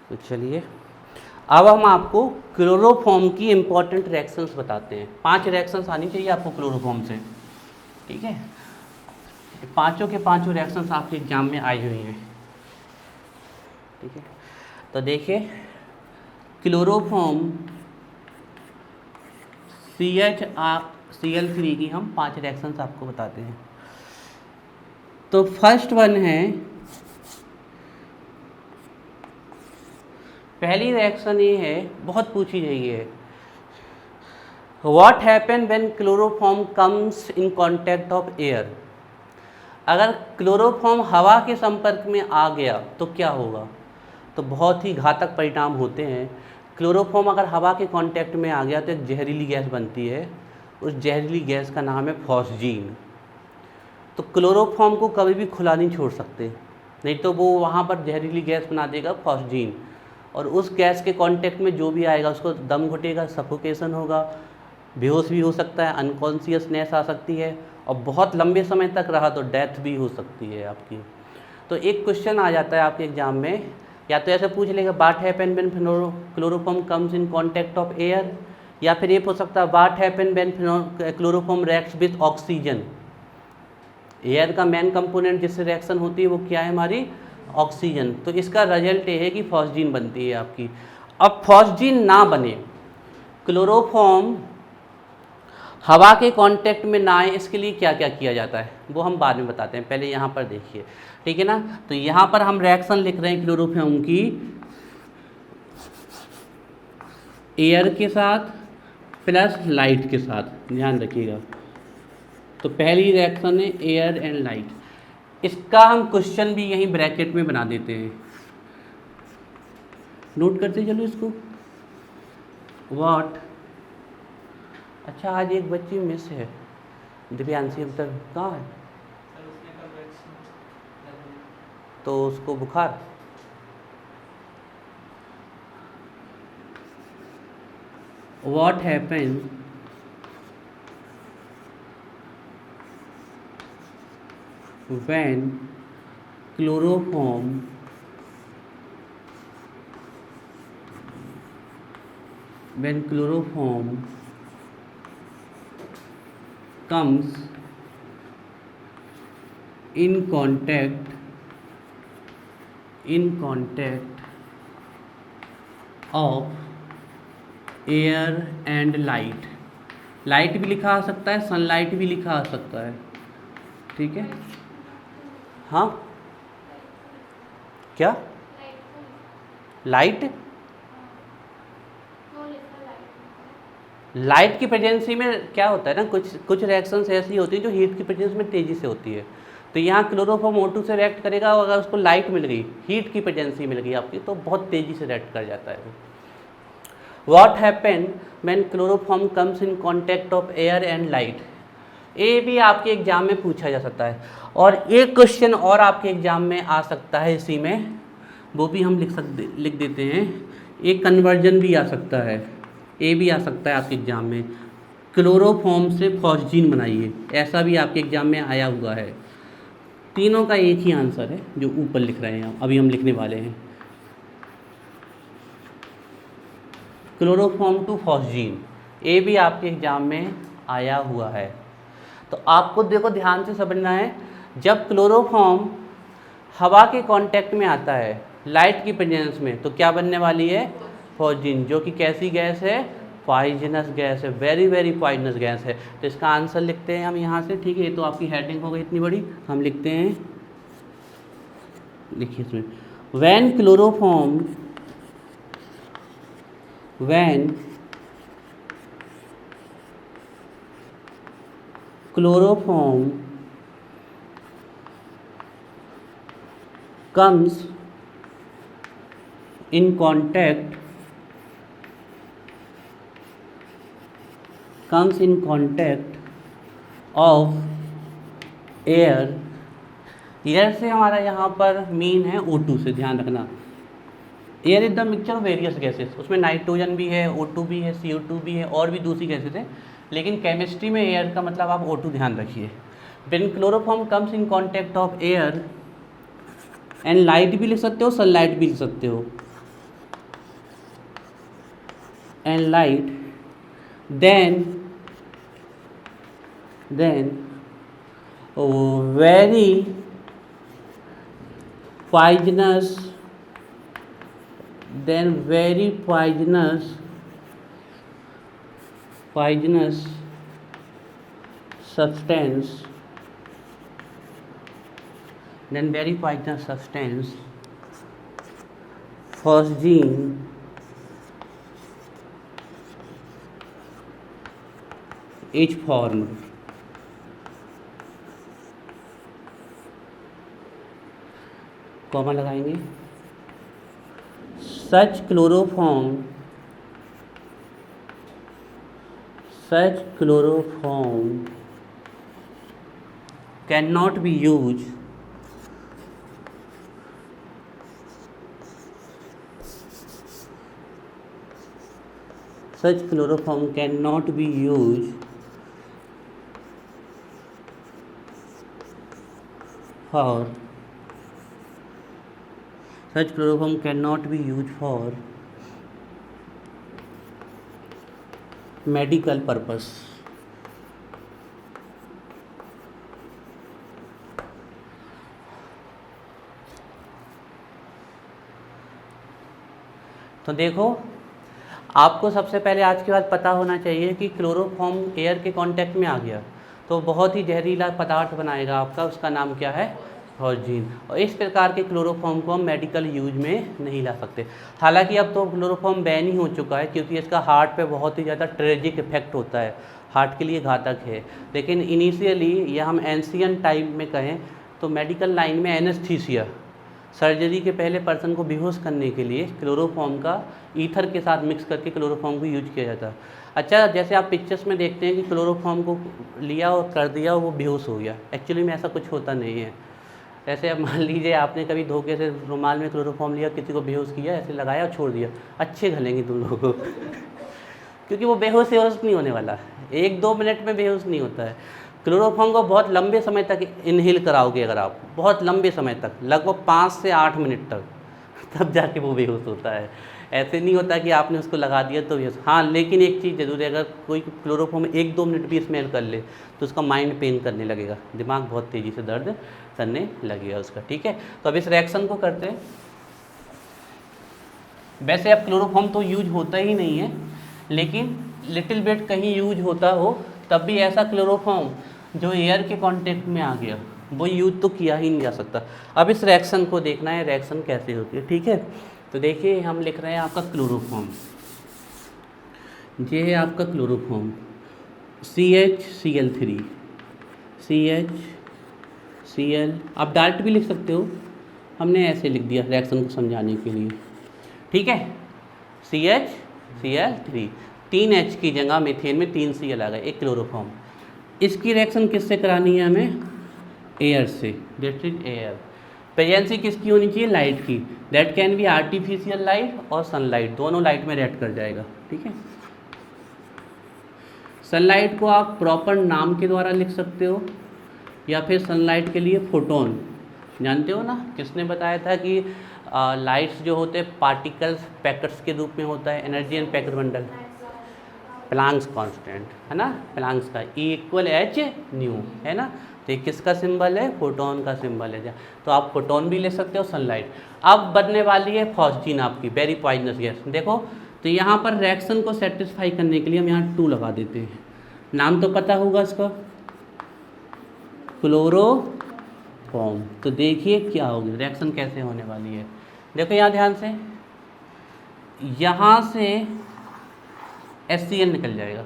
तो चलिए अब हम आपको क्लोरोफॉर्म की इंपॉर्टेंट रिएक्शंस बताते हैं। 5 रिएक्शंस आनी चाहिए आपको क्लोरोफॉर्म से, ठीक है। पांचों के पांचों रिएक्शंस आपके एग्जाम में आई हुई हैं, ठीक है। तो देखिए क्लोरोफॉर्म CH3 की हम 5 रिएक्शंस आपको बताते हैं। तो फर्स्ट वन है, पहली रिएक्शन ये है, बहुत पूछी गई है। What happen when chloroform comes in contact of air. अगर क्लोरोफॉर्म हवा के संपर्क में आ गया तो क्या होगा? तो बहुत ही घातक परिणाम होते हैं। क्लोरोफॉर्म अगर हवा के कांटेक्ट में आ गया तो एक जहरीली गैस बनती है, उस जहरीली गैस का नाम है फॉस्जीन। तो क्लोरोफॉर्म को कभी भी खुला नहीं छोड़ सकते, नहीं तो वो वहाँ पर जहरीली गैस बना देगा फॉस्जीन, और उस गैस के कांटेक्ट में जो भी आएगा उसको दम घुटेगा, सफोकेशन होगा, बेहोश भी हो सकता है, अनकॉन्शियसनेस आ सकती है, और बहुत लंबे समय तक रहा तो डेथ भी हो सकती है आपकी। तो एक क्वेश्चन आ जाता है आपके एग्जाम में, या तो ऐसे पूछ लेगा what happen when chloroform comes in contact of air, या फिर ये हो सकता है what happen when chloroform reacts with oxygen. Air का मेन कंपोनेंट जिससे रिएक्शन होती है वो क्या है हमारी? ऑक्सीजन। तो इसका रिजल्ट ये है कि फॉस्जीन बनती है आपकी। अब फॉस्जीन ना बने, क्लोरोफॉर्म हवा के कांटेक्ट में ना आए, इसके लिए क्या क्या किया जाता है वो हम बाद में बताते हैं, पहले यहाँ पर देखिए, ठीक है ना। तो यहाँ पर हम रिएक्शन लिख रहे हैं क्लोरोफॉर्म की एयर के साथ प्लस लाइट के साथ, ध्यान रखिएगा। तो पहली रिएक्शन है एयर एंड लाइट, इसका हम क्वेश्चन भी यहीं ब्रैकेट में बना देते हैं, नोट करते चलो इसको। व्हाट, अच्छा आज एक बच्ची मिस है, दिव्यांशी, अब तक कहाँ है? तो उसको बुखार, what happen when chloroform comes in contact of air and light। Light भी लिखा आ सकता है, सनलाइट भी लिखा आ सकता है, ठीक है। हाँ क्या लाइट? लाइट की प्रेजेंसी में क्या होता है ना, कुछ रिएक्शंस ऐसी होती है जो हीट की प्रेजेंस में तेज़ी से होती है। तो यहाँ क्लोरोफॉर्म O2 से रिएक्ट करेगा, और अगर उसको लाइट मिल गई, हीट की प्रेजेंसी मिल गई आपकी, तो बहुत तेज़ी से रिएक्ट कर जाता है। What happen when chloroform comes in contact of air and light, ये भी आपके एग्जाम में पूछा जा सकता है। और एक क्वेश्चन और आपके एग्जाम में आ सकता है इसी में, वो भी हम लिख देते हैं, एक कन्वर्जन भी आ सकता है, ये भी आ सकता है आपके एग्जाम में, क्लोरोफॉर्म से फॉस्जीन बनाइए, ऐसा भी आपके एग्जाम में आया हुआ है। तीनों का एक ही आंसर है जो ऊपर लिख रहे हैं, अभी हम लिखने वाले हैं, क्लोरोफॉर्म टू फॉस्जीन, ये भी आपके एग्जाम में आया हुआ है। तो आपको देखो ध्यान से समझना है, जब क्लोरोफॉर्म हवा के कांटेक्ट में आता है लाइट की प्रेजेंस में, तो क्या बनने वाली है? फॉस्जीन, जो कि कैसी गैस है? पॉइजनस गैस है, वेरी वेरी पॉइजनस गैस है। तो इसका आंसर लिखते हैं हम यहाँ से, ठीक है। तो आपकी हेडिंग हो गई इतनी बड़ी, हम लिखते हैं, देखिए इसमें, when chloroform comes in contact of air, air से हमारा यहाँ पर मीन है O2 से, ध्यान रखना। Air is the mixture of various gases, उसमें नाइट्रोजन भी है, O2 भी है, CO2 भी है, और भी दूसरी गैसेस हैं, लेकिन केमिस्ट्री में एयर का मतलब आप O2 ध्यान रखिए। When chloroform comes in contact of air and light भी लिख सकते हो, सनलाइट भी लिख सकते हो, and light, then very poisonous substance phosgene is formed. Comma लगाएंगे. such chloroform cannot be used for medical purpose. तो देखो, आपको सबसे पहले आज के बाद पता होना चाहिए कि क्लोरोफॉर्म एयर के कांटेक्ट में आ गया तो बहुत ही जहरीला पदार्थ बनाएगा आपका, उसका नाम क्या है, फॉस्जीन। और इस प्रकार के क्लोरोफॉर्म को हम मेडिकल यूज में नहीं ला सकते। हालांकि अब तो क्लोरोफॉर्म बैन ही हो चुका है क्योंकि इसका हार्ट पे बहुत ही ज़्यादा ट्रेजिक इफेक्ट होता है, हार्ट के लिए घातक है। लेकिन इनिशियली या हम एंशियंट टाइम में कहें तो मेडिकल लाइन में एनेस्थीसिया, सर्जरी के पहले पर्सन को बेहोश करने के लिए क्लोरोफॉर्म का ईथर के साथ मिक्स करके क्लोरोफॉर्म को यूज किया जाता है। अच्छा, जैसे आप पिक्चर्स में देखते हैं कि क्लोरोफॉर्म को लिया और कर दिया, वो बेहोश हो गया। एक्चुअली में ऐसा कुछ होता नहीं है। ऐसे अब मान लीजिए आपने कभी धोखे से रुमाल में क्लोरोफॉर्म लिया, किसी को बेहोश किया, ऐसे लगाया और छोड़ दिया, अच्छे घलेंगे तुम लोगों को क्योंकि वो बेहोश नहीं होने वाला, 1-2 मिनट में बेहोश नहीं होता है। क्लोरोफॉर्म को बहुत लंबे समय तक इनहेल कराओगे अगर आप, बहुत लंबे समय तक, लगभग 5 से 8 मिनट तक, तब जाके वो बेहोश होता है। ऐसे नहीं होता कि आपने उसको लगा दिया तो बेहोश। हाँ, लेकिन एक चीज़ जरूर है, अगर कोई क्लोरोफॉर्म 1-2 मिनट भी स्मेल कर ले तो उसका माइंड पेन करने लगेगा, दिमाग बहुत तेज़ी से दर्द करने लगेगा उसका। ठीक है, तो अब इस रिएक्शन को करते हैं। वैसे अब क्लोरोफॉर्म तो यूज होता ही नहीं है, लेकिन लिटिल बिट कहीं यूज होता हो तब भी ऐसा क्लोरोफॉर्म जो एयर के कांटेक्ट में आ गया वो यूज तो किया ही नहीं जा सकता। अब इस रिएक्शन को देखना है, रिएक्शन कैसे होती है। ठीक है, तो देखिए हम लिख रहे हैं आपका क्लोरोफॉर्म, ये है आपका क्लोरोफॉर्म CHCl3 CHCl, आप डायरेक्ट भी लिख सकते हो, हमने ऐसे लिख दिया रिएक्शन को समझाने के लिए। ठीक है, CHCl3, 3 H की जगह मीथेन में 3 Cl आ गए, एक क्लोरोफॉर्म। इसकी रिएक्शन किससे करानी है हमें, एयर से, दैट इज एयर। प्रेजेंसी किसकी होनी चाहिए, लाइट की, that can be artificial light और सनलाइट, दोनों लाइट में रिएक्ट कर जाएगा। ठीक है, सनलाइट को आप प्रॉपर नाम के द्वारा लिख सकते हो या फिर सनलाइट के लिए फोटोन, जानते हो ना, किसने बताया था कि लाइट्स जो होते हैं पार्टिकल्स पैकेट्स के रूप में होता है, energy end packet bundle, Planck's constant है ना, प्लांक्स का E=h/nu है ना। तो ये किसका सिंबल है, फोटोन का सिंबल है। तो आप फोटोन भी ले सकते हो, सनलाइट। अब बनने वाली है फॉस्जीन आपकी, वेरी पॉइजनस गैस। देखो, तो यहाँ पर रिएक्शन को सेटिस्फाई करने के लिए हम यहाँ 2 लगा देते हैं। नाम तो पता होगा इसका, क्लोरोफॉर्म। तो देखिए क्या होगी, रिएक्शन कैसे होने वाली है। देखो यहाँ ध्यान से, यहाँ से HCl निकल जाएगा।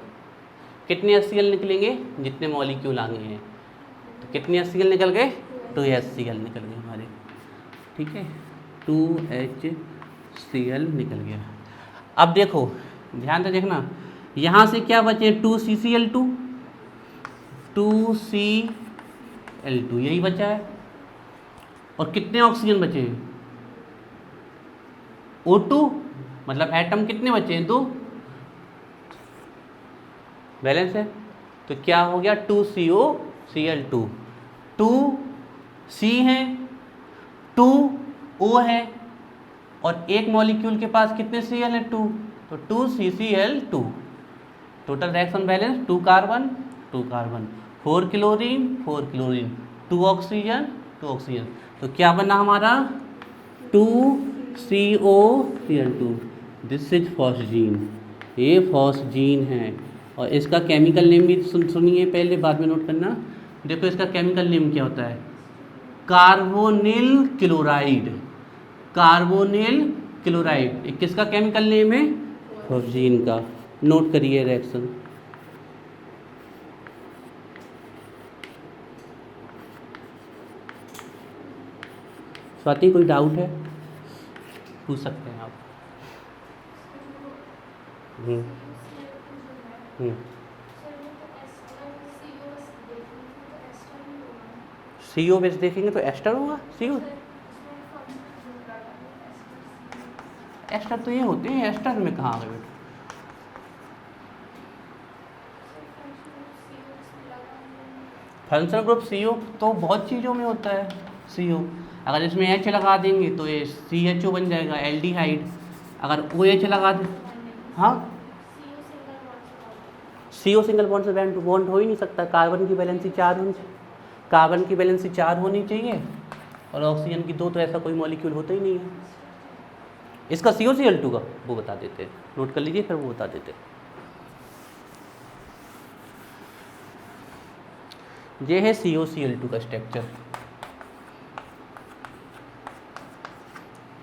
कितने HCl निकलेंगे, जितने मॉलिक्यूल आगे हैं। तो कितने HCl निकल गए, 2 HCl निकल गए हमारे। ठीक है, 2 HCl निकल गया। अब देखो ध्यान से देखना, यहाँ से क्या बचे, 2CCl2, 2Cl2 यही बचा है। और कितने ऑक्सीजन बचे हैं, O2, मतलब एटम कितने बचे हैं, 2, बैलेंस है। तो क्या हो गया, 2COCl2, 2C है, 2O है, और एक मॉलिक्यूल के पास कितने Cl है, 2, तो 2CCl2, total reaction balance 2 carbon 2 carbon, 4 chlorine 4 chlorine, 2 oxygen 2 oxygen. तो क्या बना हमारा 2COCl2। दिस इज फॉस्जीन, ये फॉस्जीन है। और इसका केमिकल नेम भी सुनिए पहले, बाद में नोट करना। देखो इसका केमिकल नेम क्या होता है, कार्बोनिल क्लोराइड। कार्बोनिल क्लोराइड ये किसका केमिकल नेम है, फॉस्जीन का। नोट करिए रिएक्शन। स्वाति कोई डाउट है पूछ सकते हैं आप। CO बेस देखेंगे तो एस्टर होगा। CO एस्टर तो ये होते हैं, एस्टर में कहाँ आ गए बेटा। फंक्शनल ग्रुप CO तो बहुत चीज़ों में होता है CO। अगर इसमें H लगा देंगे तो ये CHO बन जाएगा, एल्डिहाइड। अगर OH लगा दें, हाँ CO सिंगल बॉन्ड से बॉन्ड हो ही नहीं सकता। कार्बन की वैलेंसी 4 होनी चाहिए, कार्बन की वैलेंसी 4 होनी चाहिए और ऑक्सीजन की 2, तो ऐसा कोई मॉलिक्यूल होता ही नहीं है। इसका COCl2 का वो बता देते हैं, नोट कर लीजिए फिर वो बता देते हैं। ये है COCl2 का structure,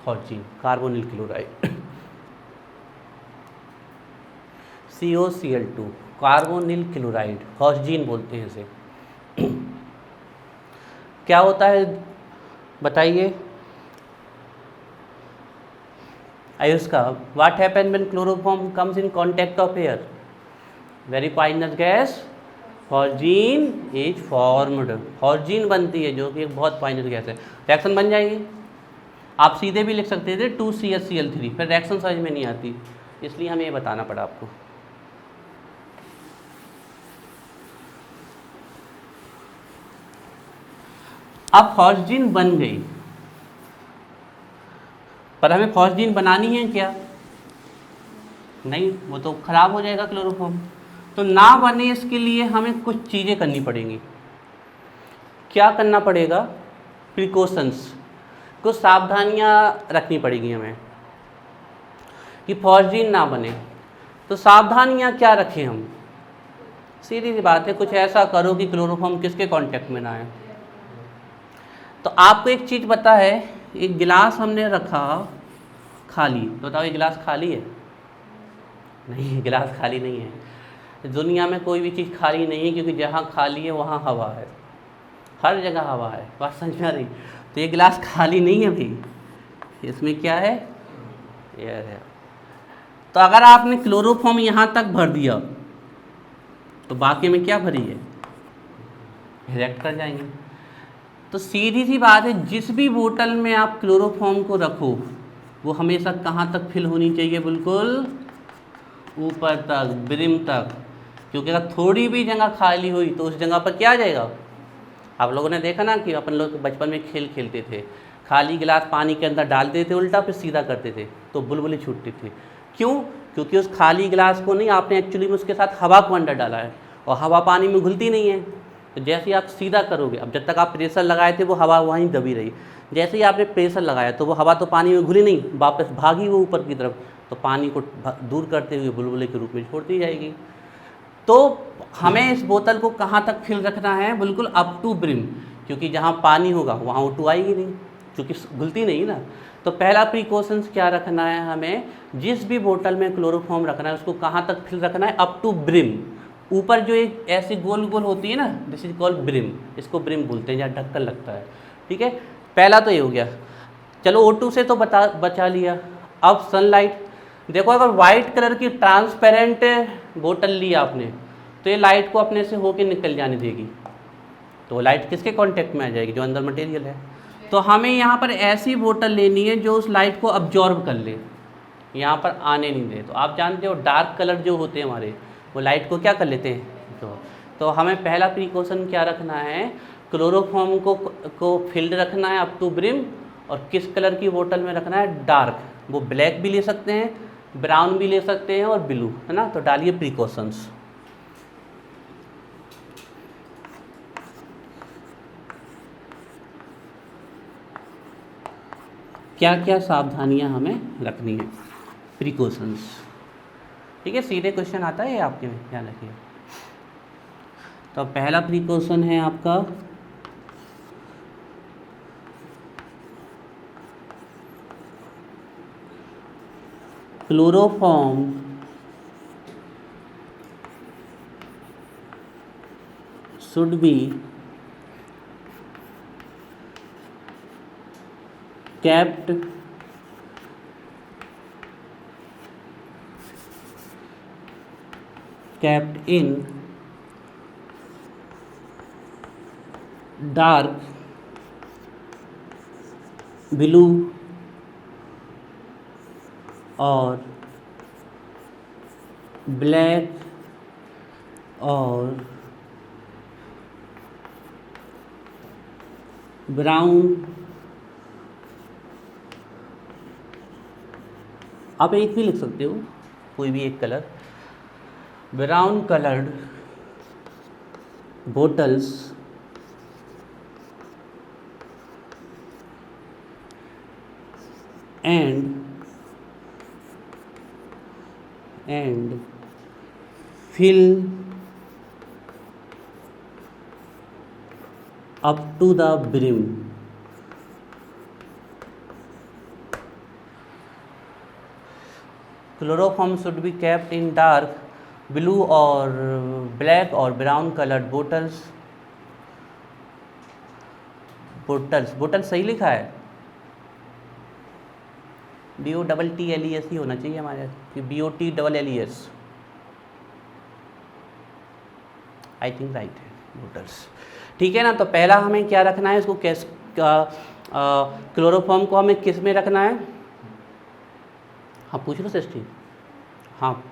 phosgene carbonyl chloride. COCl2 carbonyl chloride, phosgene बोलते हैं इसे। क्या होता है बताइए Ayushka. What happen when chloroform comes in contact of air, very poisonous gas phosgene is formed. Phosgene बनती है जो कि एक बहुत पॉइजनस गैस है। रिएक्शन बन जाएगी। आप सीधे भी लिख सकते थे 2CHCl3, फिर रिएक्शन समझ में नहीं आती, इसलिए हमें ये बताना पड़ा आपको। अब फॉस्जीन बन गई, पर हमें फॉस्जीन बनानी है क्या, नहीं, वो तो खराब हो जाएगा क्लोरोफॉर्म। तो ना बने इसके लिए हमें कुछ चीज़ें करनी पड़ेंगी। क्या करना पड़ेगा, प्रिकॉशंस, कुछ सावधानियां रखनी पड़ेगी हमें कि फॉस्जीन ना बने। तो सावधानियां क्या रखें हम, सीधी सी बात है, कुछ ऐसा करो कि क्लोरोफॉर्म किसके कांटेक्ट में ना आए। तो आपको एक चीज़ पता है, एक गिलास हमने रखा खाली, तो बताओ ये गिलास खाली है, नहीं गिलास खाली नहीं है। दुनिया में कोई भी चीज़ खाली नहीं है, क्योंकि जहाँ खाली है वहाँ हवा है, हर जगह हवा है, बात समझ में आ रही। तो ये गिलास खाली नहीं है भाई, इसमें क्या है, एयर है। तो अगर आपने क्लोरोफॉर्म यहाँ तक भर दिया तो बाकी में क्या भरी है, रिएक्ट कर जाएंगे। तो सीधी सी बात है, जिस भी बोतल में आप क्लोरोफॉर्म को रखो वो हमेशा कहाँ तक फिल होनी चाहिए, बिल्कुल ऊपर तक, ब्रिम तक। क्योंकि अगर थोड़ी भी जगह खाली हुई तो उस जगह पर क्या आ जाएगा। आप लोगों ने देखा ना कि अपन लोग बचपन में खेल खेलते थे, खाली गिलास पानी के अंदर डालते थे उल्टा, फिर सीधा करते थे तो बुलबुली छूटती थी। क्यों, क्योंकि उस खाली गिलास को नहीं, आपने एक्चुअली में उसके साथ हवा को अंदर डाला है, और हवा पानी में घुलती नहीं है। तो जैसे ही आप सीधा करोगे, अब जब तक आप प्रेशर लगाए थे वो हवा वहीं दबी रही, जैसे ही आपने प्रेशर लगाया तो वो हवा तो पानी में घुली नहीं, वापस भागी वो ऊपर की तरफ, तो पानी को दूर करते हुए बुलबुले के रूप में छोड़ती जाएगी। तो हमें इस बोतल को कहाँ तक फिल रखना है, बिल्कुल अप टू ब्रिम, क्योंकि जहाँ पानी होगा वहाँ O2 आएगी नहीं, क्योंकि घुलती नहीं ना। तो पहला प्रिकॉशंस क्या रखना है हमें, जिस भी बोतल में क्लोरोफॉर्म रखना है उसको कहाँ तक फिल रखना है, अप टू ब्रिम। ऊपर जो एक ऐसी गोल गोल होती है ना, दिस इज कॉल्ड ब्रिम, इसको ब्रिम बोलते हैं, जहाँ ढक्कन लगता है। ठीक है, पहला तो ये हो गया। चलो O2 से तो बचा लिया। अब सनलाइट, देखो अगर वाइट कलर की ट्रांसपेरेंट बोतल ली आपने तो ये लाइट को अपने से होके निकल जाने देगी, तो लाइट किसके कांटेक्ट में आ जाएगी, जो अंदर मटेरियल है। तो हमें यहाँ पर ऐसी बोतल लेनी है जो उस लाइट को अब्जॉर्ब कर ले, यहाँ पर आने नहीं दे। तो आप जानते हो डार्क कलर जो होते हैं हमारे, वो लाइट को क्या कर लेते हैं। तो हमें पहला प्रिकॉशन क्या रखना है, क्लोरोफॉर्म को फिल्ड रखना है अप टू ब्रिम, और किस कलर की बोतल में रखना है, डार्क। वो ब्लैक भी ले सकते हैं, ब्राउन भी ले सकते हैं और ब्लू, है ना। तो डालिए प्रिकॉशंस। क्या क्या सावधानियां हमें रखनी है, प्रिकॉशंस। ठीक है, सीधे क्वेश्चन आता है आपके में, ध्यान रखिए। तो पहला प्रिकॉशन है आपका chloroform should be kept in dark blue और ब्लैक और ब्राउन। आप एक भी लिख सकते हो, कोई भी एक colour. Brown coloured bottles and fill up to the brim। Chloroform should be kept in dark blue और ब्लैक और ब्राउन कलर्ड बोटल्स। बोटल्स सही लिखा है, BOTTLES ही होना चाहिए हमारे, कि BOTLLES, आई थिंक राइट है, बोटल्स। ठीक है ना। तो पहला हमें क्या रखना है, इसको कैस क्लोरोफॉर्म को हमें किस में रखना है। हाँ पूछ लो सृष्टि। हाँ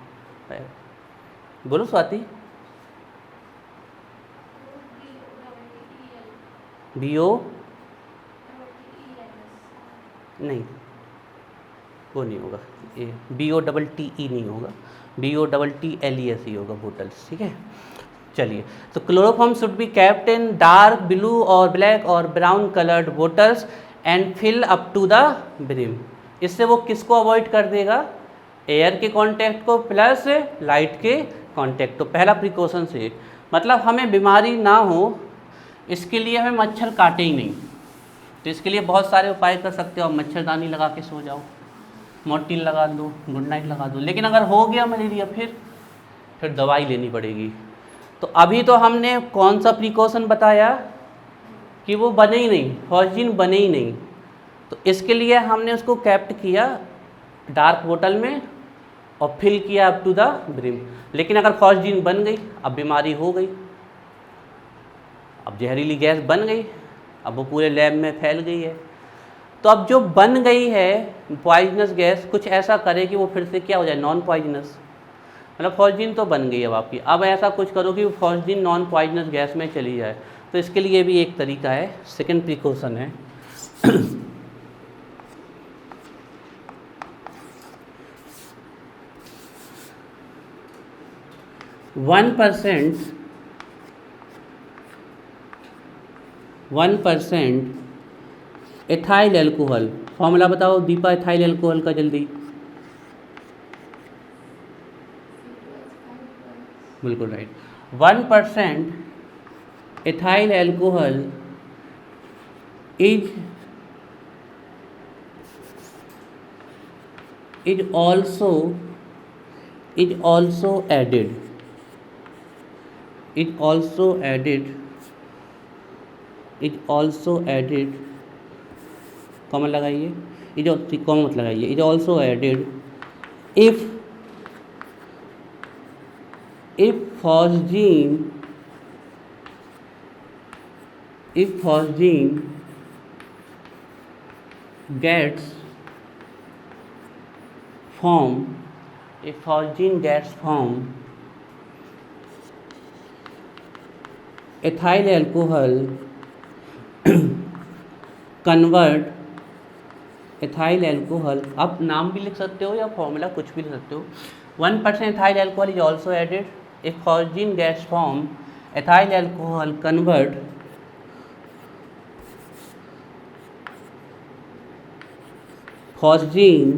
बोलो स्वाति। BO नहीं, वो नहीं होगा, ये BOTTE नहीं होगा, BOTTLES ही होगा, बोटल्स। ठीक है, चलिए। तो chloroform should be kept in dark blue और ब्लैक और brown coloured bottles and fill up to the brim. इससे वो किसको अवॉइड कर देगा, एयर के कांटेक्ट को प्लस लाइट के कांटेक्ट। तो पहला प्रिकॉशन से मतलब हमें बीमारी ना हो, इसके लिए हमें मच्छर काटे ही नहीं। तो इसके लिए बहुत सारे उपाय कर सकते हो। मच्छरदानी लगा के सो जाओ, मोर्टीन लगा दो, गुड नाइट लगा दो। लेकिन अगर हो गया मलेरिया फिर दवाई लेनी पड़ेगी। तो अभी तो हमने कौन सा प्रिकॉशन बताया कि वो बने ही नहीं, फॉस्जीन बने ही नहीं। तो इसके लिए हमने उसको कैप्ट किया डार्क बोतल में और फिल किया अप टू द ब्रिम। लेकिन अगर फॉस्जीन बन गई, अब बीमारी हो गई, अब जहरीली गैस बन गई, अब वो पूरे लैब में फैल गई है। तो अब जो बन गई है पॉइजनस गैस, कुछ ऐसा करे कि वो फिर से क्या हो जाए, नॉन पॉइजनस। मतलब फॉस्जीन तो बन गई अब आपकी, अब ऐसा कुछ करो कि फॉस्जीन नॉन पॉइजनस गैस में चली जाए। तो इसके लिए भी एक तरीका है, सेकंड प्रिकॉशन है 1% एथाइल एल्कोहल। फॉर्मूला बताओ दीपा एथाइल एल्कोहल का जल्दी। बिल्कुल right. 1% ethyl alcohol is also added comma लगाइए, कॉमन मत लगाइए, is also added if phosgene gets formed, ethyl alcohol convert ethyl alcohol, आप नाम भी लिख सकते हो या फॉर्मूला कुछ भी लिख सकते हो। 1% ethyl alcohol is also added if phosgene gas form ethyl alcohol convert phosgene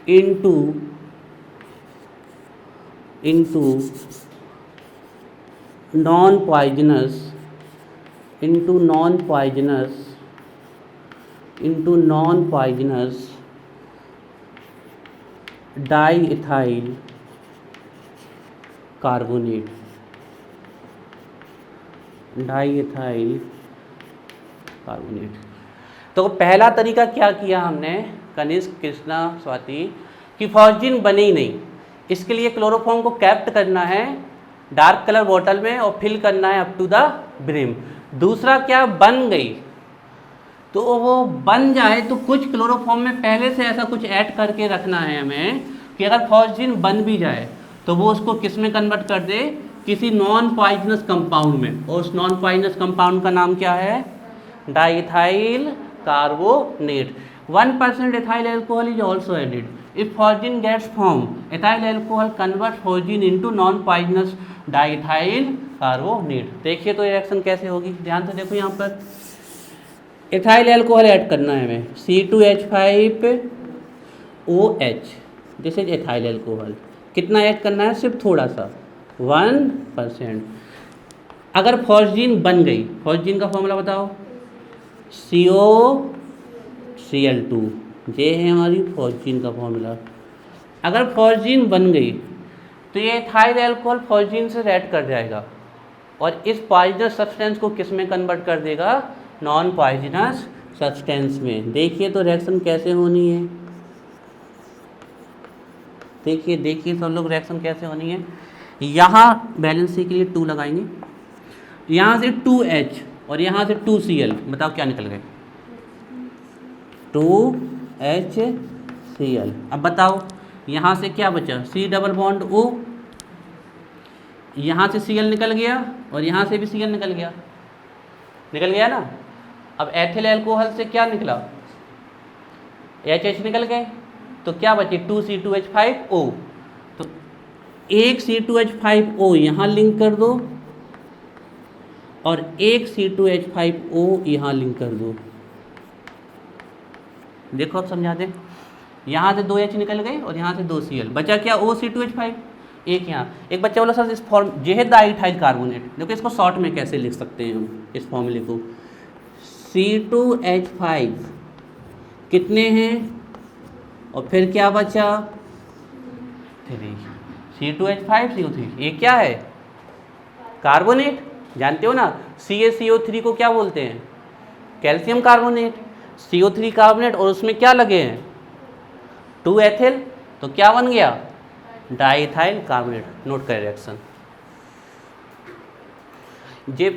into non-poisonous diethyl carbonate, तो पहला तरीका क्या किया हमने कनिष्क, कृष्णा, स्वाति, कि फॉस्जीन बने ही नहीं, इसके लिए क्लोरोफॉर्म को कैप्ट करना है डार्क कलर बॉटल में और फिल करना है अप टू द ब्रिम। दूसरा क्या, बन गई, तो वो बन जाए तो कुछ क्लोरोफॉर्म में पहले से ऐसा कुछ ऐड करके रखना है हमें कि अगर फॉस्जीन बन भी जाए तो वो उसको किस में कन्वर्ट कर दे, किसी नॉन पॉइजनस कंपाउंड में, और उस नॉन पॉइजनस कंपाउंड का नाम क्या है, diethyl carbonate. 1% ethyl alcohol is also added. If phosgene gets formed, ethyl alcohol converts phosgene into non-poisonous diethyl carbonate. देखिए तो रिएक्शन कैसे होगी, ध्यान से देखो यहाँ पर एथाइल एल्कोहल ऐड करना है हमें, C2H5OH, this is ethyl alcohol. कितना ऐड करना है, सिर्फ थोड़ा सा, 1%। अगर फॉस्जीन बन गई, फॉस्जीन का फॉर्मूला बताओ, COCl2, ये है हमारी फॉस्जीन का फॉर्मूला। अगर फॉस्जीन बन गई तो ये एथाइल एल्कोहल फॉस्जीन से रिएक्ट कर जाएगा और इस पॉइजनस सब्सटेंस को किस में कन्वर्ट कर देगा, नॉन पॉइजनस सब्सटेंस में। देखिए तो रिएक्शन कैसे होनी है, देखिए सब लोग रिएक्शन कैसे होनी है। यहाँ बैलेंसी के लिए 2 लगाएंगे, यहाँ से 2H और यहाँ से 2Cl, बताओ क्या निकल गए, 2HCl। अब बताओ यहाँ से क्या बचा, C डबल बॉन्ड O, यहाँ से Cl निकल गया और यहाँ से भी Cl निकल गया ना। अब एथिल एल्कोहल से क्या निकला, HH निकल गए, तो क्या बचे, 2C2H5O। तो एक C2H5O यहाँ लिंक कर दो और एक C2H5O यहाँ लिंक कर दो। देखो अब समझा दें, यहाँ से 2H निकल गए और यहाँ से 2Cl, बचा क्या, OC2H5। एक यहाँ, एक बच्चा बोला सर इस फॉर्म ये है डाइथाइल कार्बोनेट, देखो इसको शॉर्ट में कैसे लिख सकते हैं हम इस फॉर्मूले को, C2H5 कितने हैं और फिर क्या बचा, 3, C2H5 CO3, ये क्या है, कार्बोनेट, जानते हो ना, CaCO3 को क्या बोलते हैं, कैल्शियम कार्बोनेट, CO3 कार्बोनेट, और उसमें क्या लगे हैं, 2 एथिल, तो क्या बन गया, डाइथाइल कार्बोनेट। नोट करें रिएक्शन, ये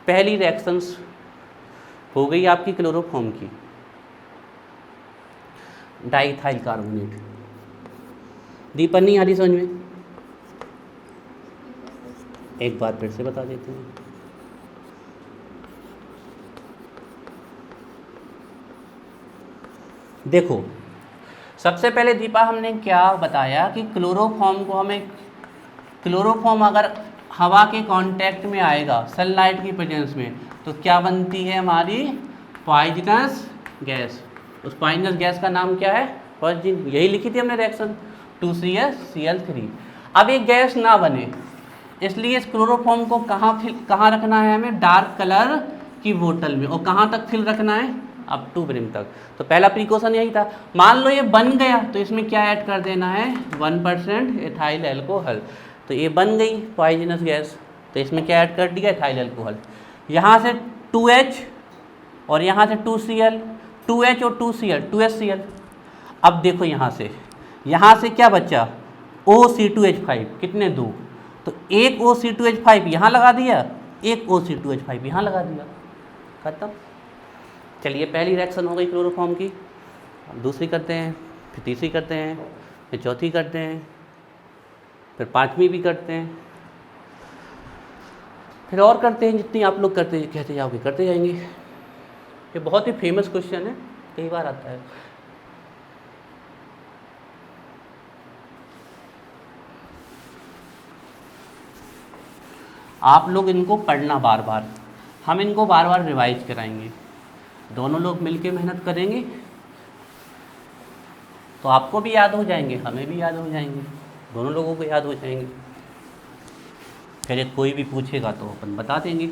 पहली रिएक्शंस हो गई आपकी क्लोरोफॉर्म की, डाइथाइल कार्बोनेट। दीपन नहीं आ रही समझ में, एक बार फिर से बता देते हैं। देखो सबसे पहले दीपा हमने क्या बताया कि क्लोरोफॉर्म अगर हवा के कांटेक्ट में आएगा सनलाइट की प्रेजेंस में तो क्या बनती है हमारी, पॉइजनस गैस। उस पॉइजनस गैस का नाम क्या है, फॉस्जीन, यही लिखी थी हमने रिएक्शन, 2CsCl3। अब एक गैस ना बने इसलिए इस क्लोरोफॉर्म को कहाँ रखना है हमें, डार्क कलर की बोतल में, और कहाँ तक फिल रखना है, अप टू ब्रिम तक। तो पहला प्रिकॉशन यही था। मान लो ये बन गया तो इसमें क्या ऐड कर देना है, 1% एथाइल एल्कोहल। तो ये बन गई पॉइजनस गैस, तो इसमें क्या ऐड कर दिया, एथाइल एल्कोहल। यहाँ से 2H और यहाँ से 2Cl, 2H और 2Cl, 2HCl। अब देखो यहाँ से क्या बचा, OC2H5, कितने, 2, तो एक OC2H5 यहाँ लगा दिया, एक OC2H5 यहाँ लगा दिया, खत्म। चलिए पहली रिएक्शन हो गई क्लोरोफॉर्म की, दूसरी करते हैं, फिर तीसरी करते हैं, फिर चौथी करते हैं, फिर पांचवी भी करते हैं, फिर और करते हैं, जितनी आप लोग करते कहते जाओगे करते जाएंगे। ये बहुत ही फेमस क्वेश्चन है, कई बार आता है। आप लोग इनको पढ़ना बार बार, हम इनको बार बार रिवाइज कराएंगे। दोनों लोग मिलके मेहनत करेंगे तो आपको भी याद हो जाएंगे, हमें भी याद हो जाएंगे, दोनों लोगों को याद हो जाएंगे। फिर कोई भी पूछेगा तो अपन बता देंगे।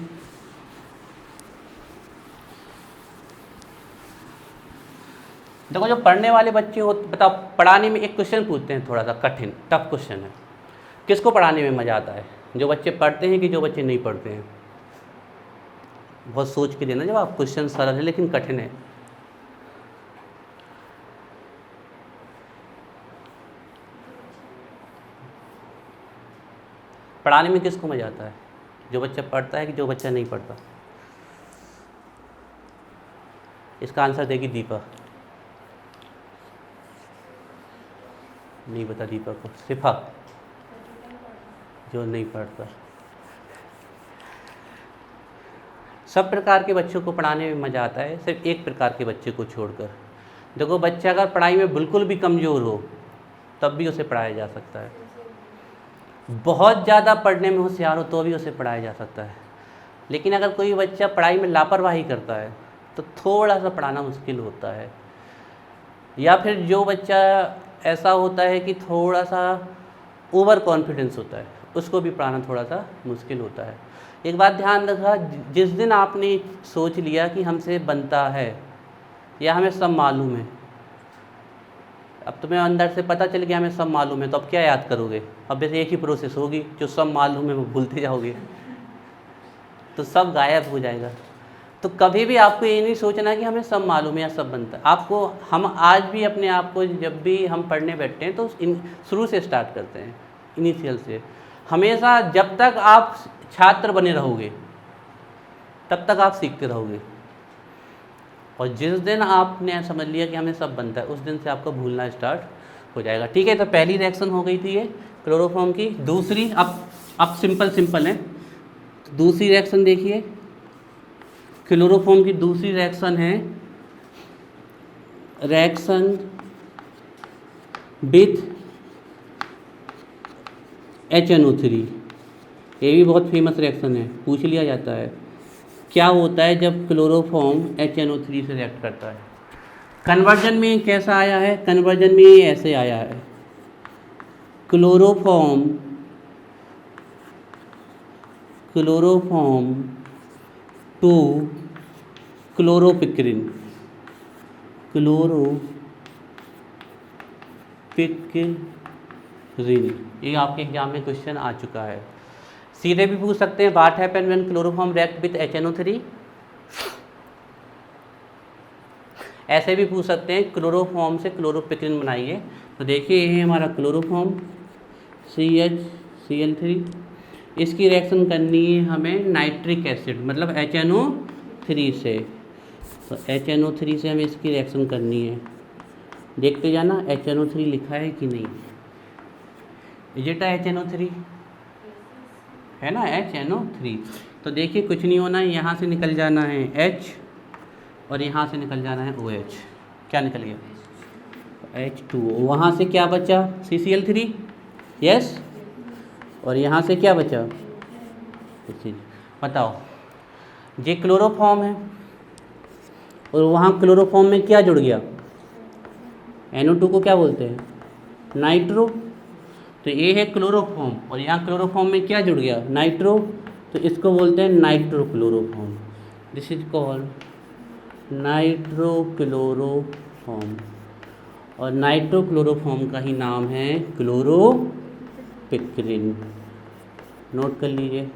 देखो जो पढ़ने वाले बच्चे हो, बताओ पढ़ाने में एक क्वेश्चन पूछते हैं थोड़ा सा कठिन टफ क्वेश्चन है, किसको पढ़ाने में मज़ा आता है? जो बच्चे पढ़ते हैं कि जो बच्चे नहीं पढ़ते हैं? बहुत सोच के देना जवाब, क्वेश्चन सरल है लेकिन कठिन है। पढ़ाने में किसको मज़ा आता है? जो बच्चा पढ़ता है कि जो बच्चा नहीं पढ़ता? इसका आंसर देगी दीपा। नहीं बता दीपा को। सिफा, जो नहीं पढ़ता। सब प्रकार के बच्चों को पढ़ाने में मज़ा आता है, सिर्फ एक प्रकार के बच्चे को छोड़कर। देखो बच्चा अगर पढ़ाई में बिल्कुल भी कमज़ोर हो तब भी उसे पढ़ाया जा सकता है, बहुत ज़्यादा पढ़ने में होशियार हो तो भी उसे पढ़ाया जा सकता है। लेकिन अगर कोई बच्चा पढ़ाई में लापरवाही करता है तो थोड़ा सा पढ़ाना मुश्किल होता है। या फिर जो बच्चा ऐसा होता है कि थोड़ा सा ओवर कॉन्फिडेंस होता है, उसको भी पढ़ाना थोड़ा सा मुश्किल होता है। एक बात ध्यान रखा, जिस दिन आपने सोच लिया कि हमसे बनता है या हमें सब मालूम है, अब तुम्हें अंदर से पता चल गया हमें सब मालूम है, तो अब क्या याद करोगे? अब बस एक ही प्रोसेस होगी, जो सब मालूम है वो भूलते जाओगे, तो सब गायब हो जाएगा। तो कभी भी आपको ये नहीं सोचना कि हमें सब मालूम है या सब बनता है। आपको, हम आज भी अपने आप को जब भी हम पढ़ने बैठते हैं तो शुरू से स्टार्ट करते हैं, इनिशियल से। हमेशा जब तक आप छात्र बने रहोगे तब तक आप सीखते रहोगे, और जिस दिन आपने समझ लिया कि हमें सब बनता है उस दिन से आपको भूलना स्टार्ट हो जाएगा। ठीक है, तो पहली रिएक्शन हो गई थी ये क्लोरोफॉर्म की। दूसरी, अब सिंपल है। दूसरी रिएक्शन देखिए, क्लोरोफॉर्म की दूसरी रिएक्शन है रिएक्शन विथ HNO3। ये भी बहुत फेमस रिएक्शन है, पूछ लिया जाता है। क्या होता है जब क्लोरोफॉर्म HNO3 से रिएक्ट करता है? कन्वर्जन में कैसा आया है? कन्वर्जन में ऐसे आया है, क्लोरोफॉर्म टू क्लोरोपिक्रिन। ये आपके एग्जाम में क्वेश्चन आ चुका है। सीधे भी पूछ सकते हैं, what happen when chloroform react with HNO3। ऐसे भी पूछ सकते हैं, क्लोरोफॉर्म से क्लोरोपिक्रिन बनाइए। तो देखिए ये है हमारा क्लोरोफॉर्म CH Cl3, इसकी रिएक्शन करनी है हमें नाइट्रिक एसिड मतलब HNO3 से। तो HNO3 से हमें इसकी रिएक्शन करनी है। देखते जाना HNO3 लिखा है कि नहीं। इजेटा HNO3 है ना, HNO3। तो देखिए कुछ नहीं होना है, यहाँ से निकल जाना है H और यहाँ से निकल जाना है OH। क्या निकल गया? H2O। वहाँ से क्या बचा? CCl3, yes. और यहाँ से क्या बचा? बताओ, ये क्लोरोफॉर्म है और वहाँ क्लोरोफॉर्म में क्या जुड़ गया? NO2 को क्या बोलते हैं? नाइट्रो। तो ये है क्लोरोफॉर्म और यहाँ क्लोरोफॉर्म में क्या जुड़ गया? नाइट्रो। तो इसको बोलते हैं nitrochloroform. This is called nitrochloroform. और नाइट्रोक्लोरोफॉर्म का ही नाम है क्लोरोपिक्रिन। नोट कर लीजिए।